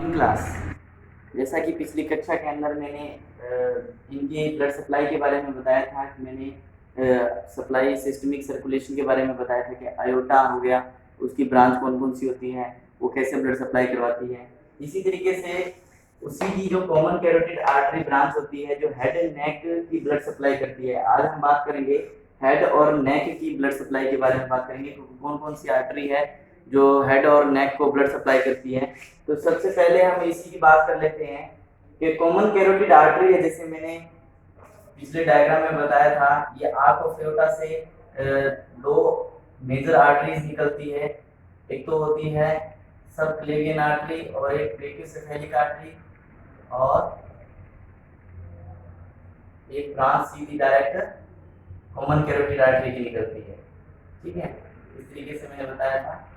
Class, जैसा कि पिछली कक्षा के अंदर मैंने इनके ब्लड सप्लाई के बारे में बताया था कि मैंने सप्लाई सिस्टमिक सर्कुलेशन के बारे में बताया था कि आयोटा हो गया, उसकी ब्रांच कौन कौन सी होती है, वो कैसे ब्लड सप्लाई करवाती है। इसी तरीके से उसी की जो कॉमन कैरोटिड आर्टरी ब्रांच होती है जो हेड एंड नेक की ब्लड सप्लाई करती है। आज हम बात करेंगे हेड और नेक की ब्लड सप्लाई के बारे में बात करेंगे, कौन कौन सी आर्टरी है जो हेड और नेक को ब्लड सप्लाई करती है। तो सबसे पहले हम इसी की बात कर लेते हैं कि कॉमन कैरोटिड आर्टरी है, जैसे मैंने पिछले डायग्राम में बताया था, ये आर्क ऑफ एओर्टा से दो मेजर आर्टरीज निकलती है। एक तो होती है सबक्लेवियन आर्टरी और एक ब्रेकियोसेफेलिक आर्टरी, और एक ब्रांच सीधी डायरेक्ट कॉमन कैरोटिड आर्टरी की निकलती है। ठीक है, इस तरीके से मैंने बताया था।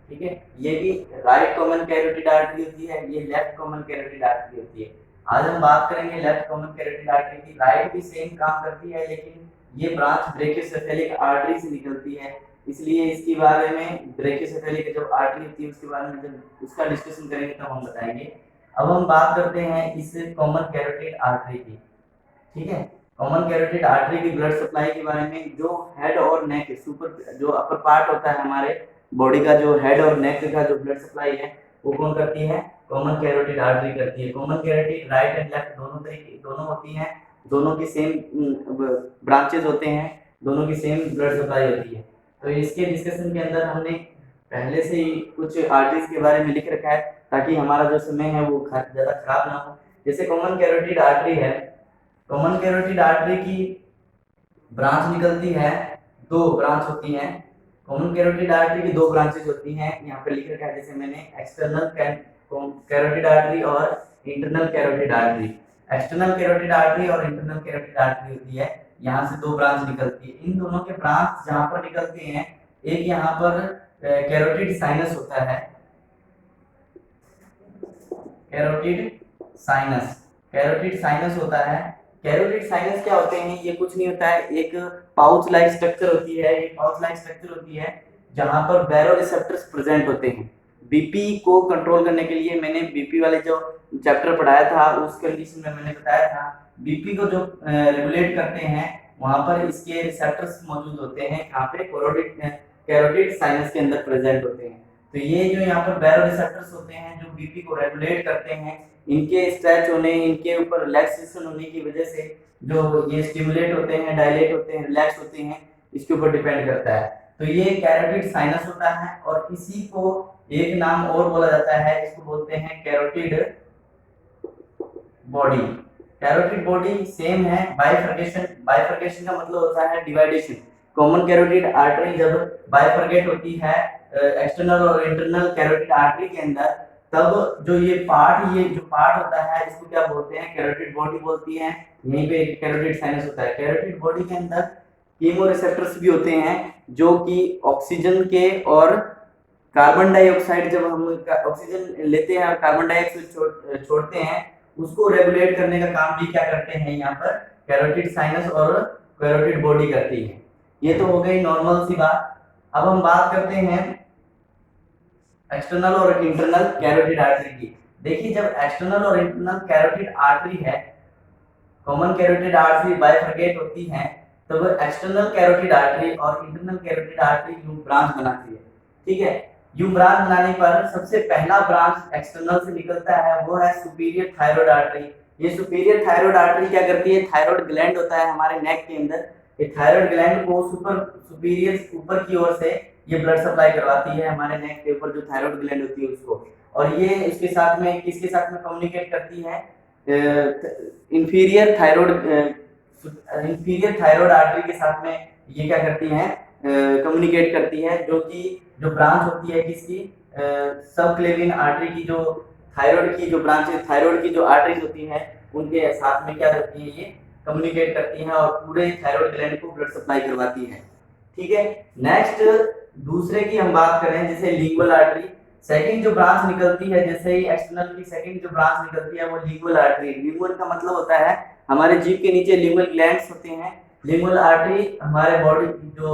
ठीक है, ये भी राइट कॉमन कैरोटिड आर्टरी होती है, ये लेफ्ट कॉमन कैरोटिड आर्टरी होती है। आज हम बात करेंगे लेफ्ट कॉमन कैरोटिड आर्टरी की। राइट भी सेम काम करती है, लेकिन ये ब्रांच ब्रेकियोसेफेलिक आर्टरी से निकलती है, इसलिए इसके बारे में ब्रेकियोसेफेलिक जो आर्टरी होती है उसके बारे में जब उसका डिस्कशन करेंगे तब हम बताएंगे। अब हम बात करते हैं इस कॉमन कैरोटिड आर्टरी की। ठीक है, कॉमन कैरोटिड आर्टरी की ब्लड सप्लाई के बारे में, जो हेड और नेक सुपर जो अपर पार्ट होता है हमारे बॉडी का, जो हेड और नेक का जो ब्लड सप्लाई है वो कौन करती है? कॉमन कैरोटिड आर्टरी करती है। Common carotid right and left दोनों होती हैं, दोनों की सेम ब्रांचेज होते हैं, दोनों की सेम ब्लड सप्लाई होती है। तो इसके डिस्कशन के अंदर हमने पहले से ही कुछ आर्टरीज के बारे में लिख रखा है ताकि हमारा जो समय है वो ज़्यादा खराब ना हो। जैसे कॉमन कैरोटिड आर्टरी है, कॉमन कैरोटिड आर्टरी की ब्रांच निकलती है, दो ब्रांच होती हैं। कॉमन कैरोटिड आर्टरी की दो ब्रांचेज होती हैं, यहाँ पे लिख रखा है जैसे मैंने, एक्सटर्नल कैरोटिड आर्टरी और internal carotid artery. External carotid artery और इंटरनल कैरोटिड आर्टरी होती है, यहाँ से दो ब्रांच निकलती है। इन दोनों के ब्रांच जहाँ पर निकलते हैं, एक यहाँ पर कैरोटिड साइनस होता है, कैरोटिड साइनस होता है। कैरोटिड साइनस क्या होते हैं? ये कुछ नहीं होता है, एक पाउच लाइक स्ट्रक्चर होती है, एक पाउच लाइक स्ट्रक्चर होती है जहां पर बैरोरिसेप्टर्स प्रेजेंट होते हैं। बीपी को कंट्रोल करने के लिए, मैंने बीपी वाले जो चैप्टर पढ़ाया था उस कंडीशन में मैंने बताया था, बीपी को जो रेगुलेट करते हैं वहां पर इसके रिसेप्टर्स मौजूद होते हैं, यहाँ पे कैरोटिड साइनस के अंदर प्रेजेंट होते हैं। तो ये जो यहाँ पर बैरोरिसेप्टर्स होते हैं जो बीपी को रेगुलेट करते हैं, इनके स्ट्रेच होने, इनके ऊपर रिलैक्सेशन होने की वजह से जो ये स्टिमुलेट होते हैं, डायलेट होते हैं, रिलैक्स होते हैं, इसके ऊपर डिपेंड करता है। तो ये कैरोटिड साइनस होता है, और इसी को एक नाम और बोला जाता है, इसको बोलते हैं carotid body. Carotid body same है, बाइफर्केशन का मतलब होता है डिवाइडेशन। कॉमन कैरोटिड आर्टरी जब बाइफर्केट होती है एक्सटर्नल और इंटरनल कैरोटिड आर्टरी के अंदर, तब ये जो पार्ट होता है इसको क्या बोलते हैं? कैरोटिड बॉडी बोलती है। यहीं पे कैरोटिड साइनस होता है। कैरोटिड बॉडी के अंदर कीमोरिसेप्टर्स भी होते हैं जो कि ऑक्सीजन के और कार्बन डाइऑक्साइड, जब हम ऑक्सीजन लेते हैं और कार्बन डाइऑक्साइड छोड़ते हैं, उसको रेगुलेट करने का काम भी क्या करते हैं यहाँ पर? कैरोटिड साइनस और कैरोटिड बॉडी करती है। ये तो हो गई नॉर्मल सी बात। अब हम बात करते हैं एक्सटर्नल और इंटरनल कैरोटिड आर्टरी की। देखिए, जब एक्सटर्नल और इंटरनल कैरोटिड आर्टरी है, कॉमन कैरोटिड आर्टरी बाइफर्केट होती है, तब एक्सटर्नल कैरोटिड आर्टरी और internal carotid artery you branch बनाती है। ठीक है, यू ब्रांच बनाने पर सबसे पहला ब्रांच एक्सटर्नल से निकलता है, वो है सुपीरियर थायराइड आर्टरी। ये सुपीरियर थायराइड आर्टरी क्या करती है? थायराइड ग्लैंड होता है हमारे नेक के अंदर, ये थायराइड ग्लैंड को सुपीरियर ऊपर की ओर से ये ब्लड सप्लाई करवाती है हमारे नेक के ऊपर, जो थायराइड ग्लैंड होती है उसको। और ये इसके साथ में किसके साथ में कम्युनिकेट करती है? इंफीरियर थायराइड आर्टरी के साथ में ये क्या करती है? कम्युनिकेट करती है, जो कि जो ब्रांच होती है किसकी? सबक्लेवियन आर्टरी की, जो थायराइड की जो ब्रांच है, थायराइड की जो आर्टरीज होती हैं उनके साथ में क्या करती है? ये कम्युनिकेट करती हैं और पूरे थायराइड ग्लैंड को ब्लड सप्लाई करवाती है। ठीक है, नेक्स्ट दूसरे की हम बात करें, जैसे लिंगुअल आर्टरी। सेकंड जो ब्रांच निकलती है, जैसे ही एक्सटर्नल की सेकंड जो ब्रांच निकलती है वो लिंगुअल आर्टरी। लिंगुअल का मतलब होता है हमारे जीभ के नीचे लिंगुअल ग्लैंड्स होते हैं। लिंगुअल आर्टरी हमारे बॉडी जो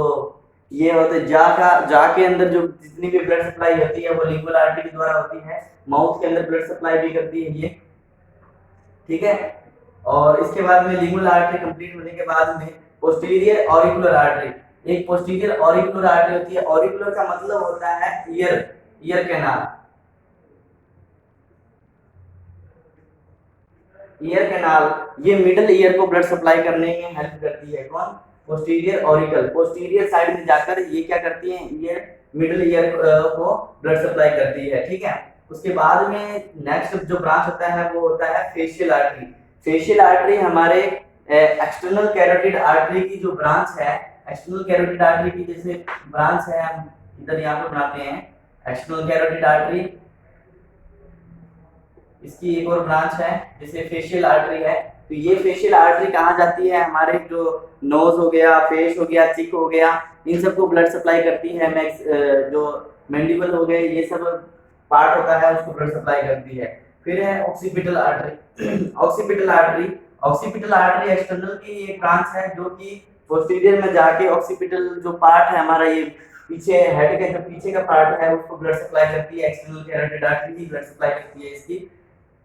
ये होते जा के अंदर जो जितनी भी ब्लड सप्लाई होती है वो लिंगुअल आर्टरी के द्वारा होती है। माउथ के अंदर ब्लड सप्लाई भी करती है ये, ठीक है। और इसके बाद में लिंगुअल आर्टरी कंप्लीट होने के बाद में पोस्टीरियर ऑरिकुलर आर्टरी, एक पोस्टीरियर ऑरिकुलर आर्टरी होती है। ऑरिकुलर का मतलब होता है year, ear canal. Ear canal ये मिडल ईयर को ब्लड सप्लाई करने में हेल्प करती है। कौन? पोस्टीरियर ऑरिकल, पोस्टीरियर साइड में जाकर ये क्या करती है, ये मिडल ईयर को ब्लड सप्लाई करती है, ठीक है। उसके बाद में नेक्स्ट जो ब्रांच होता है वो होता है फेशियल आर्टरी। फेशियल आर्टरी हमारे एक्सटर्नल कैरोटिड आर्टरी की जो ब्रांच है, एक्सटर्नल कैरोटिड आर्टरी की जैसे ब्रांच है, हम इधर यहाँ पे बनाते हैं एक्सटर्नल कैरोटिड आर्टरी, इसकी एक और ब्रांच है जैसे फेशियल आर्टरी है। तो ये फेशियल आर्टरी कहाँ जाती है, हमारे जो नोज हो गया, फेस हो गया, चिक हो गया, इन सबको ब्लड सप्लाई करती है। जो मैंडिबल हो गए, ये सब पार्ट होता है उसको ब्लड सप्लाई करती है। फिर है occipital artery. Occipital artery, occipital artery external की एक ब्रांच है जो कि पोस्टीरियर में जाके ऑक्सीपिटल जो पार्ट है हमारा, ये पीछे हेड के जो पीछे का पार्ट है उसको ब्लड सप्लाई करती है। एक्सटर्नल कैरोटिड आर्टरी ही ब्लड सप्लाई करती है इसकी।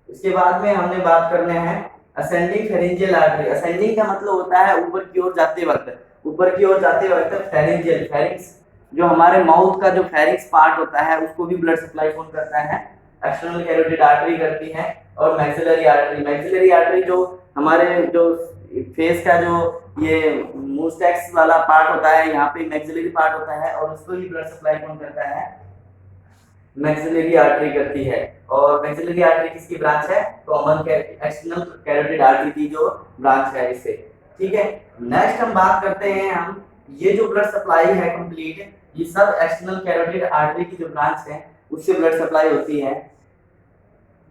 इसके बाद में हमने बात करने हैं असेंडिंग फेरेंजियल आर्टरी। असेंडिंग का मतलब होता है ऊपर की ओर जाते वक्त, ऊपर की ओर जाते वक्त फेरेंजियल, फेरिंक्स जो हमारे माउथ का जो फेरिंक्स पार्ट होता है उसको भी ब्लड सप्लाई कौन करता है, एक्सटर्नल कैरोटिड आर्टरी करती है। और मैक्सिलरी आर्टरी, मैक्सिलरी आर्टरी जो हमारे जो फेस का जो ये मुस्टैक्स वाला पार्ट होता है, यहाँ पे मैक्सिलरी पार्ट होता है और उसको ही ब्लड सप्लाई कौन करता है, मैक्सिलरी आर्टरी करती है। और मैक्सिलरी आर्टरी किसकी ब्रांच है, कॉमन एक्सटर्नल कैरोटिड आर्टरी की जो ब्रांच है इससे, ठीक है। नेक्स्ट हम बात करते हैं, हम ये जो ब्लड सप्लाई है कंप्लीट, ये सब एक्सटर्नल कैरोटिड आर्टरी की जो ब्रांच है उससे ब्लड सप्लाई होती है।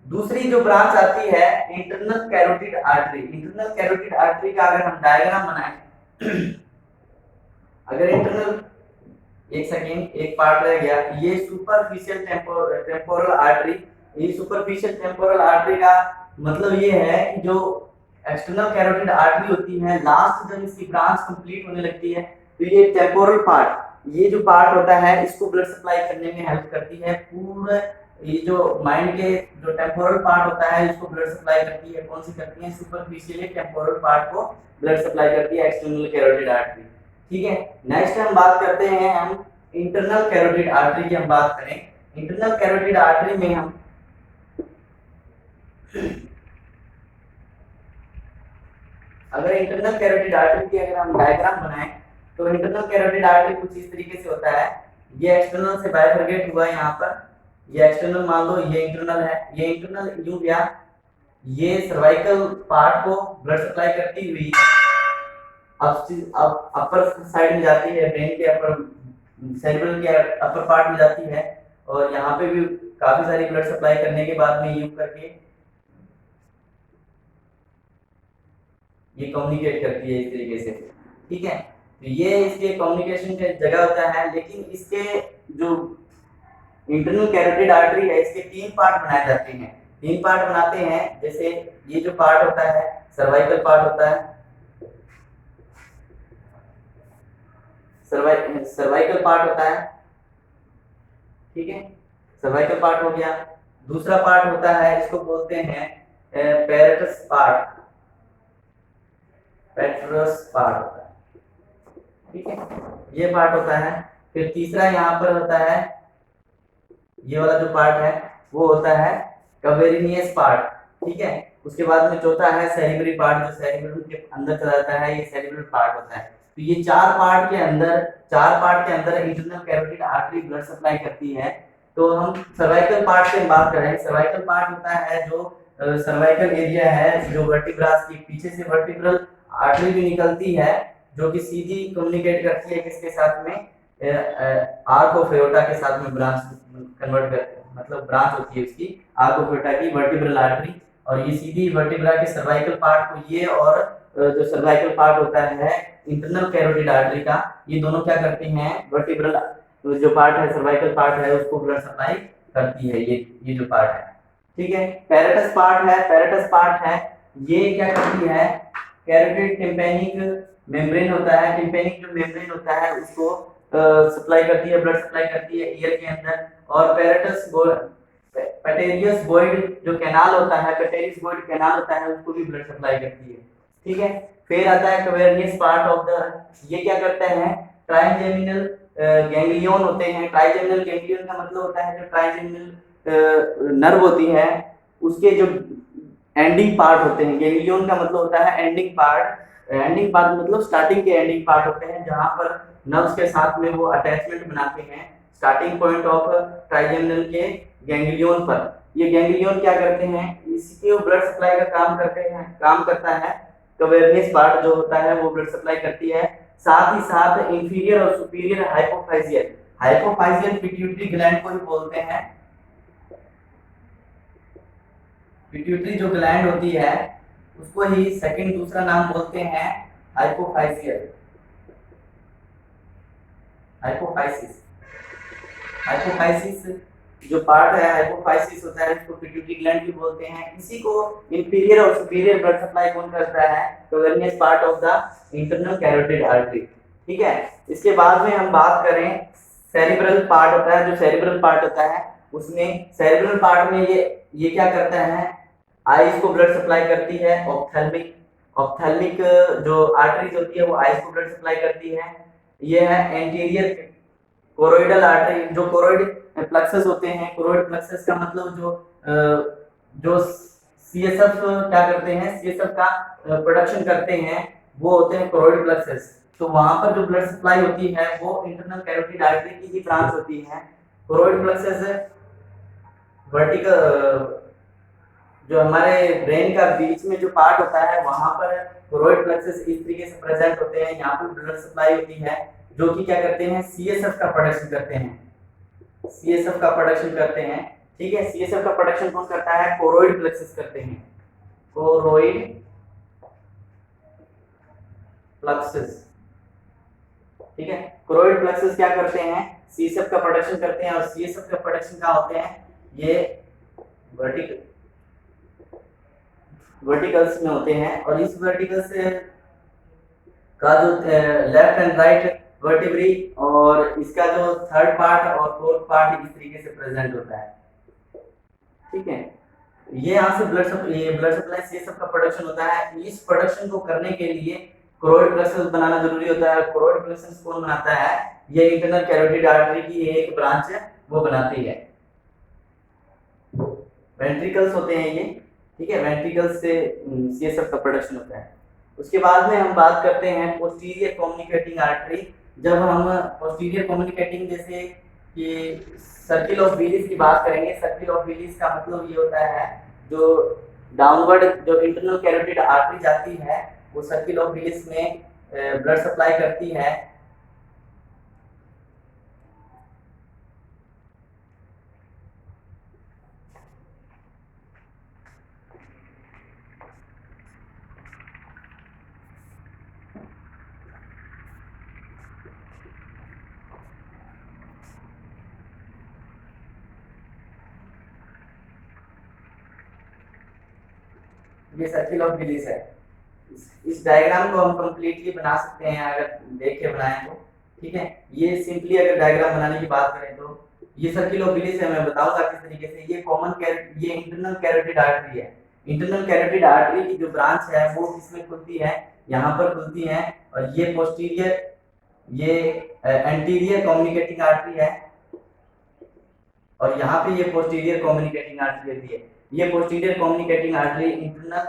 दूसरी जो ब्रांच आती है internal carotid artery. Internal carotid artery का अगर हम डायग्राम बनाएं, अगर इंटरनल, एक सेकेंड एक पार्ट रह गया, ये सुपरफिशियल टेम्पोरल आर्टरी। ये सुपरफिशियल टेम्पोरल आर्टरी का मतलब ये है कि जो एक्सटर्नल कैरोटिड आर्टरी होती है, लास्ट जब इसकी ब्रांच कंप्लीट होने लगती है तो ये टेम्पोरल पार्ट, ये जो पार्ट होता है इसको ब्लड सप्लाई करने में हेल्प करती है। पूरा ये जो माइंड के जो टेम्पोरल पार्ट होता है इसको ब्लड सप्लाई करती है। कौन सी करती है, सुपरफिशियल टेम्पोरल पार्ट को ब्लड सप्लाई करती है एक्सटर्नल कैरोटिड आर्टरी, ठीक है। नेक्स्ट हम बात करते हैं, हम इंटरनल कैरोटिड आर्टरी की हम बात करें। इंटरनल कैरोटिड आर्टरी में हम अगर इंटरनल कैरोटिड आर्टरी की अगर हम डायग्राम बनाएं तो इंटरनल कैरोटिड आर्टरी कुछ इस तरीके से होता है। ये एक्सटर्नल से बाइफरकेट हुआ है, यहाँ पर ये एक्सटर्नल मान लो, ये इंटरनल है, ये इंटरनल यूं गया, ये सर्वाइकल पार्ट को ब्लड सप्लाई करती हुई अब अपर साइड में जाती है, ब्रेन के अपर, सेरेब्रल के अपर पार्ट में जाती है। और यहाँ पे भी काफी सारी ब्लड सप्लाई करने के बाद में यूं करके ये कम्युनिकेट करती है इस तरीके से, ठीक है। तो ये इसके कम्युनिकेशन का जगह होता है। लेकिन इसके जो इंटरनल कैरोटिड आर्टरी है इसके तीन पार्ट बनाए जाते हैं, तीन पार्ट बनाते हैं। जैसे ये जो पार्ट होता है सर्वाइकल पार्ट होता है, सर्वाइकल पार्ट होता है, ठीक है, सर्वाइकल पार्ट हो गया। दूसरा पार्ट होता है, इसको बोलते हैं पैरेटस पार्ट, पैरेटस पार्ट होता है, ठीक है, ये पार्ट होता है। फिर तीसरा यहाँ पर होता है, ये वाला जो पार्ट है वो होता है कवेरिनियस पार्ट, ठीक है। उसके बाद में चौथा है सेरिब्रल पार्ट, जो सेरिब्रम के अंदर चला जाता है, ये सेरिब्रल पार्ट होता है। तो ये चार पार्ट के अंदर internal carotid artery blood supply करती है। तो हम सर्वाइकल पार्ट की बात करें, सर्वाइकल पार्ट होता है जो सर्वाइकल एरिया है, जो वर्टिब्रास की पीछे से वर्टिब्रल आर्टरी भी निकलती है जो कि सीधी कम्युनिकेट करती है किसके साथ में, आर्क ऑफ एओर्टा के साथ में ब्रांच कन्वर्ट कर, मतलब ब्रांच होती है उसकी आर्क ऑफ एओर्टा की, वर्टिब्रल आर्टरी। और ये सीधी वर्टिब्रा के सर्वाइकल पार्ट को, ये और जो सर्वाइकल पार्ट होता है इंटरनल कैरोटिड आर्टरी का, ये दोनों क्या करते हैं, वर्टिब्रल जो पार्ट है सर्वाइकल पार्ट है उसको ब्लड सप्लाई करती है, ये जो पार्ट है, ठीक है। पैरेटस पार्ट है, पैरेटस पार्ट है, ये क्या करती है, कैरोटिड टिम्पैनिक मेम्ब्रेन होता है, टिम्पैनिक जो मेम्ब्रेन होता है उसको सप्लाई करती है, ब्लड सप्लाई करती है ईयर के अंदर। और पेटेरियस बॉयड जो कैनाल होता है, पेटेरियस बॉयड कैनाल होता है, उसको भी ब्लड सप्लाई करती है। ठीक है, फिर आता है कवेर्नियस पार्ट ऑफ द, ये क्या करते हैं, ट्राइजेमिनल गैंग्लियन होते हैं। ट्राइजेमिनल गैंग्लियन का मतलब होता है जो ट्राइजेमिनल नर्व होती है उसके जो एंडिंग पार्ट होते हैं। गैंग्लियन का मतलब होता है एंडिंग पार्ट। एंडिंग पार्ट मतलब स्टार्टिंग के एंडिंग पार्ट होते हैं, जहां पर नर्व्स के साथ में वो अटैचमेंट बनाते हैं स्टार्टिंग पॉइंट ऑफ ट्राइजेमिनल के गैंग्लियन पर। ये गैंग्लियन क्या करते हैं, इसके ब्लड सप्लाई का काम करते हैं, काम करता है। कवेर्नियस पार्ट जो होता है वो ब्लड सप्लाई करती है। साथ ही साथ इंफीरियर और superior hypophyseal, hypophyseal pituitary gland को ही बोलते हैं। पिट्यूटरी जो ग्लैंड होती है उसको ही सेकंड दूसरा नाम बोलते हैं हाइपोफाइजियल, हाइपोफाइसिस। हाइपोफाइसिस जो पार्ट है, हाइपोफाइसिस होता है, इसको पिट्यूटरी ग्लैंड भी बोलते हैं। इसी को इंफीरियर और सुपीरियर ब्लड सप्लाई कौन करता है, cavernous part of the internal carotid artery. ठीक है, इसके बाद में हम बात करें सेरिब्रल पार्ट होता है। जो सेरिब्रल पार्ट होता है उसमें, सेरिब्रल पार्ट में ये क्या करता है, आईज को ब्लड सप्लाई करती है। ऑप्थेल्मिक, ऑप्थेल्मिक जो आर्टरीज होती है वो आईज को ब्लड सप्लाई करती है। ये है एंटीरियर कोरोइडल आर्टरी। जो कोरोइड प्लेक्सस होते हैं, कोरोइड प्लेक्सस का मतलब जो सीएसएफ क्या करते हैं, सीएसएफ का प्रोडक्शन करते हैं, वो होते हैं कोरोइड प्लेक्सस। तो वहां पर जो ब्लड सप्लाई होती है वो इंटरनल कैरोटिड आर्टरी की ही ब्रांच होती है। कोरोइड प्लेक्सस वर्टिकल, जो हमारे ब्रेन का बीच में जो पार्ट होता है वहां पर कोरोइड प्लेक्सस इस तरीके से प्रेजेंट होते हैं। यहाँ पर ब्लड सप्लाई होती है, जो कि क्या करते हैं, सीएसएफ का प्रोडक्शन करते हैं, सीएसएफ का प्रोडक्शन करते हैं। ठीक है, सीएसएफ का प्रोडक्शन कौन करता है, कोरोइड प्लेक्सस करते हैं, कोरोइड प्लेक्सस। ठीक है, कोरोइड प्लेक्सस क्या करते हैं, सीएसएफ का प्रोडक्शन करते हैं। और सीएसएफ का प्रोडक्शन कहाँ होते हैं, ये वर्टिकल्स में होते हैं। और इस वर्टिकल्स का जो लेफ्ट एंड राइट वर्टिब्री और इसका जो थर्ड पार्ट और फोर्थ पार्ट इस तरीके से प्रेजेंट होता है। ठीक है, ये यहाँ से ब्लड सप्लाई सीएसएफ का प्रोडक्शन होता है। इस प्रोडक्शन को करने के लिए कोरोइड प्लेक्सस बनाना जरूरी होता है। कोरोइड प्लेक्सस कौन बनाता है, ये इंटरनल कैरोटिड आर्टरी की एक ब्रांच है, वो बनाती है। वेंट्रिकल्स होते हैं ये। ठीक है, वेंट्रिकल्स से सीएसएफ का प्रोडक्शन होता है। उसके बाद में हम बात करते हैं पोस्टीरियर कम्युनिकेटिंग आर्टरी। जब हम पोस्टीरियर कम्युनिकेटिंग, जैसे कि सर्किल ऑफ विलिस की बात करेंगे, सर्किल ऑफ विलिस का मतलब ये होता है जो डाउनवर्ड जो इंटरनल कैरोटिड आर्टरी जाती है वो सर्किल ऑफ विलिस में ब्लड सप्लाई करती है। ये सर्किल ऑफ विलिस है। इस डायग्राम को हम कंप्लीटली बना सकते हैं अगर देख के बनाएं तो। ठीक है, ये सिंपली अगर डायग्राम बनाने की बात करें तो ये सर्किल ऑफ विलिस है, मैं बताऊंगा किस तरीके से। ये इंटरनल कैरोटिड आर्टरी है। इंटरनल कैरोटिड आर्टरी की जो ब्रांच है वो किसमें खुलती है, यहाँ पर खुलती है। और ये पोस्टीरियर, ये एंटीरियर कम्युनिकेटिंग आर्टरी है, और यहाँ पे ये पोस्टीरियर कम्युनिकेटिंग आर्टरी होती है। ये posterior communicating artery internal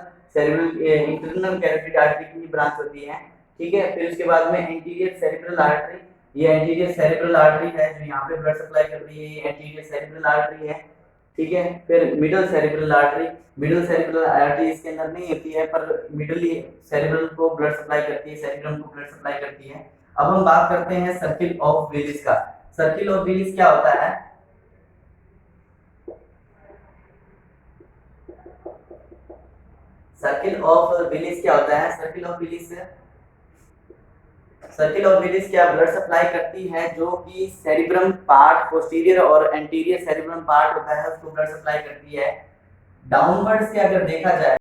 carotid artery की ब्रांच होती है। ठीक है, फिर उसके बाद में एंटीरियर सेरिब्रल आर्टरी, ये एंटीरियर सेरिब्रल आर्टरी है जो यहाँ पे ब्लड सप्लाई कर रही है, ये एंटीरियर सेरिब्रल आर्टरी है। ठीक है, फिर middle cerebral artery, middle cerebral artery इसके अंदर नहीं होती है पर मिडल सेरिब्रल को ब्लड सप्लाई करती है, सेरिब्रम को ब्लड सप्लाई करती है। अब हम बात करते हैं सर्किल ऑफ विलिस का। सर्किल ऑफ विलिस क्या होता है, सर्किल ऑफ विलिस क्या होता है, सर्किल ऑफ विलिस क्या ब्लड सप्लाई करती है, जो कि सेरिब्रम पार्ट, पोस्टीरियर और एंटीरियर सेरिब्रम पार्ट होता है उसको ब्लड सप्लाई करती है। डाउनवर्ड से अगर देखा जाए